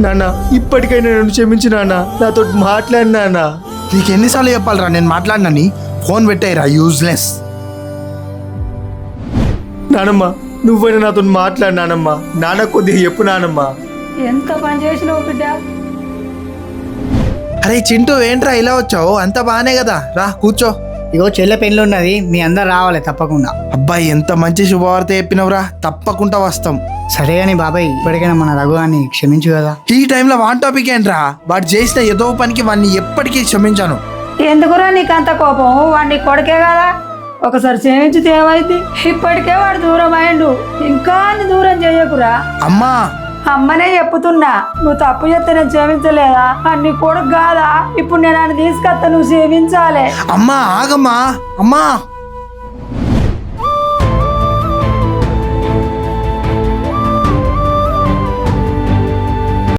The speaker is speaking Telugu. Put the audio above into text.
నాన్న ఇప్పటికైనా నన్ను క్షమించు నాన్న, నాతో మాట్లాడి నాన్న. నీకు ఎన్నిసార్లు చెప్పాలరా నేను మాట్లాడినని? Phone పెట్టేయరా, useless. నానమ్మ నువ్వైనా నాతో మాట్లాడు నానమ్మ. నాన్న కొద్దిగా చెప్పు నానమ్మ. ఎంత పని చేసినావు బిడ్డ. అరే చింటూ, ఏంట్రా ఇలా వచ్చావు? అంత బానే కదా, రా కూర్చో. ఇగో చెల్లె పెళ్ళి ఉన్నది, మీ అందరు రావాలి తప్పకుండా. అబ్బాయి ఎంత మంచి శుభవార్త చెప్పినవురా, తప్పకుండా వస్తాం. సరే అని బాబాయ్, ఇప్పటికైనా మన రఘువాన్ని క్షమించు కదా. ఈ టైంలో వాన్ టాపిక్ ఏంట్రా? వాడు చేసిన ఏదో పనికి వాడిని ఎప్పటికీ క్షమించాను. ఎందుకురా నీకు అంత కోపం? వాడిని కొడుకే కదా, ఒకసారి క్షమించితే ఏమైంది? ఇప్పటికే వాడు దూరం అయిండు, ఇంకా దూరం చేయకురా. అమ్మా అమ్మనే చెప్పుతున్నా, నువ్వు తప్పు చేస్తే నేను క్షమించలేదా? నీ కొడుకు కాదా? ఇప్పుడు నేను ఆయన తీసుకొస్తా, నువ్వు క్షమించాలి. అమ్మా ఆగమ్మా. అమ్మా